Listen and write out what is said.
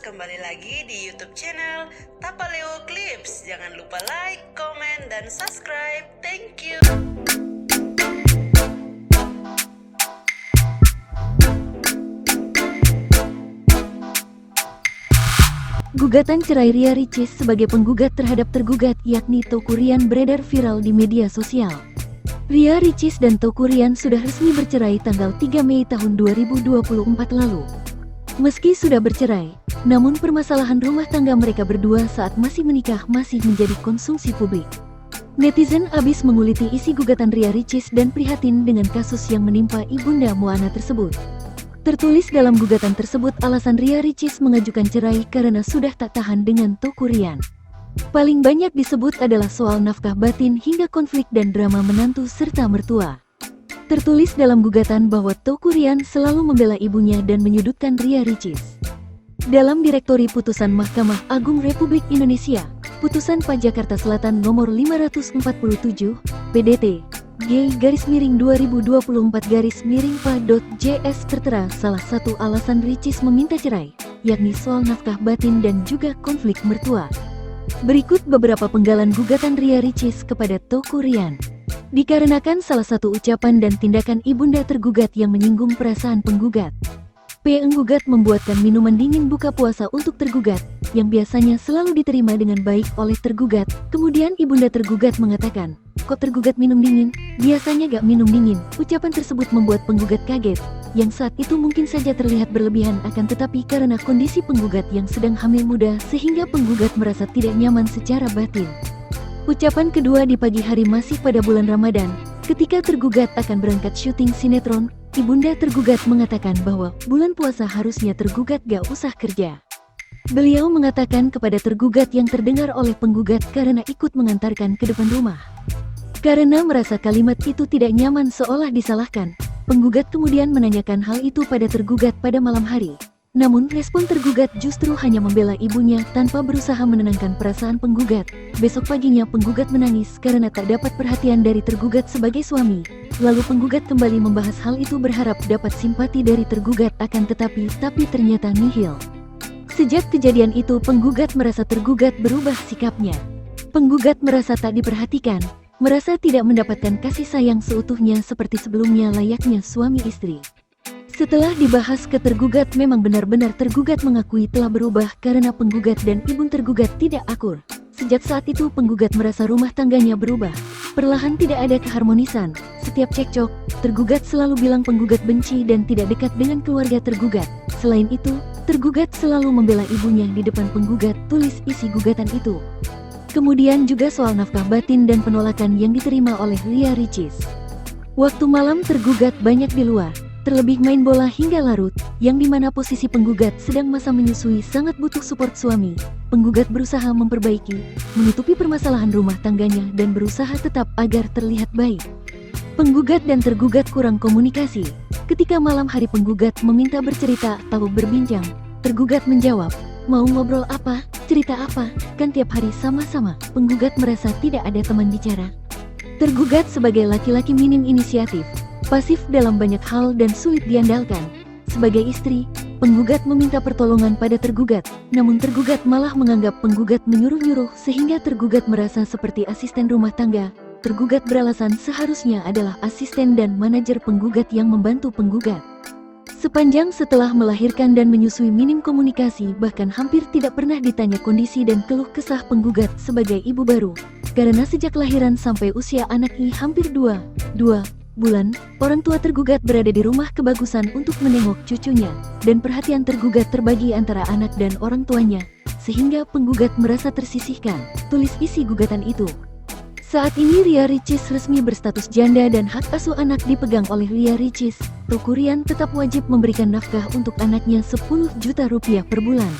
Kembali lagi di YouTube channel Tapaleo Clips. Jangan lupa like, komen, dan subscribe. Thank you. Gugatan cerai Ria Ricis sebagai penggugat terhadap tergugat yakni Teuku Ryan beredar viral di media sosial. Ria Ricis dan Teuku Ryan sudah resmi bercerai tanggal 3 Mei tahun 2024 lalu. Meski sudah bercerai, namun permasalahan rumah tangga mereka berdua saat masih menikah masih menjadi konsumsi publik. Netizen abis menguliti isi gugatan Ria Ricis dan prihatin dengan kasus yang menimpa ibunda Moana tersebut. Tertulis dalam gugatan tersebut alasan Ria Ricis mengajukan cerai karena sudah tak tahan dengan Teuku Ryan. Paling banyak disebut adalah soal nafkah batin hingga konflik dan drama menantu serta mertua. Tertulis dalam gugatan bahwa Teuku Ryan selalu membela ibunya dan menyudutkan Ria Ricis. Dalam Direktori Putusan Mahkamah Agung Republik Indonesia, Putusan PA Jakarta Selatan nomor 547, PDT, G/2024-PA.JS tertera salah satu alasan Ricis meminta cerai, yakni soal nafkah batin dan juga konflik mertua. Berikut beberapa penggalan gugatan Ria Ricis kepada Teuku Ryan. Dikarenakan salah satu ucapan dan tindakan ibunda tergugat yang menyinggung perasaan penggugat. Penggugat membuatkan minuman dingin buka puasa untuk tergugat, yang biasanya selalu diterima dengan baik oleh tergugat. Kemudian ibunda tergugat mengatakan, "Kok tergugat minum dingin? Biasanya gak minum dingin." Ucapan tersebut membuat penggugat kaget, yang saat itu mungkin saja terlihat berlebihan akan tetapi karena kondisi penggugat yang sedang hamil muda sehingga penggugat merasa tidak nyaman secara batin. Ucapan kedua di pagi hari masih pada bulan Ramadan, ketika tergugat akan berangkat syuting sinetron, ibunda tergugat mengatakan bahwa bulan puasa harusnya tergugat gak usah kerja. Beliau mengatakan kepada tergugat yang terdengar oleh penggugat karena ikut mengantarkan ke depan rumah. Karena merasa kalimat itu tidak nyaman seolah disalahkan, penggugat kemudian menanyakan hal itu pada tergugat pada malam hari. Namun respon tergugat justru hanya membela ibunya tanpa berusaha menenangkan perasaan penggugat. Besok paginya penggugat menangis karena tak dapat perhatian dari tergugat sebagai suami. Lalu penggugat kembali membahas hal itu berharap dapat simpati dari tergugat akan tapi ternyata nihil. Sejak kejadian itu penggugat merasa tergugat berubah sikapnya. Penggugat merasa tak diperhatikan, merasa tidak mendapatkan kasih sayang seutuhnya seperti sebelumnya layaknya suami istri. Setelah dibahas ke tergugat memang benar-benar tergugat mengakui telah berubah karena penggugat dan ibu tergugat tidak akur. Sejak saat itu penggugat merasa rumah tangganya berubah. Perlahan tidak ada keharmonisan. Setiap cekcok, tergugat selalu bilang penggugat benci dan tidak dekat dengan keluarga tergugat. Selain itu, tergugat selalu membela ibunya di depan penggugat, tulis isi gugatan itu. Kemudian juga soal nafkah batin dan penolakan yang diterima oleh Ria Ricis. Waktu malam tergugat banyak di luar. Terlebih main bola hingga larut, yang dimana posisi penggugat sedang masa menyusui sangat butuh support suami. Penggugat berusaha memperbaiki, menutupi permasalahan rumah tangganya dan berusaha tetap agar terlihat baik. Penggugat dan tergugat kurang komunikasi. Ketika malam hari penggugat meminta bercerita atau berbincang, tergugat menjawab, "Mau ngobrol apa? Cerita apa? Kan tiap hari sama-sama." Penggugat merasa tidak ada teman bicara. Tergugat sebagai laki-laki minim inisiatif, pasif dalam banyak hal dan sulit diandalkan. Sebagai istri, penggugat meminta pertolongan pada tergugat, namun tergugat malah menganggap penggugat menyuruh-nyuruh sehingga tergugat merasa seperti asisten rumah tangga. Tergugat beralasan seharusnya adalah asisten dan manajer penggugat yang membantu penggugat. Sepanjang setelah melahirkan dan menyusui minim komunikasi bahkan hampir tidak pernah ditanya kondisi dan keluh kesah penggugat sebagai ibu baru. Karena sejak lahiran sampai usia anak ini hampir 2 bulan, orang tua tergugat berada di rumah kebagusan untuk menengok cucunya, dan perhatian tergugat terbagi antara anak dan orang tuanya, sehingga penggugat merasa tersisihkan, tulis isi gugatan itu. Saat ini Ria Ricis resmi berstatus janda dan hak asuh anak dipegang oleh Ria Ricis. Teuku Ryan tetap wajib memberikan nafkah untuk anaknya 10 juta rupiah per bulan.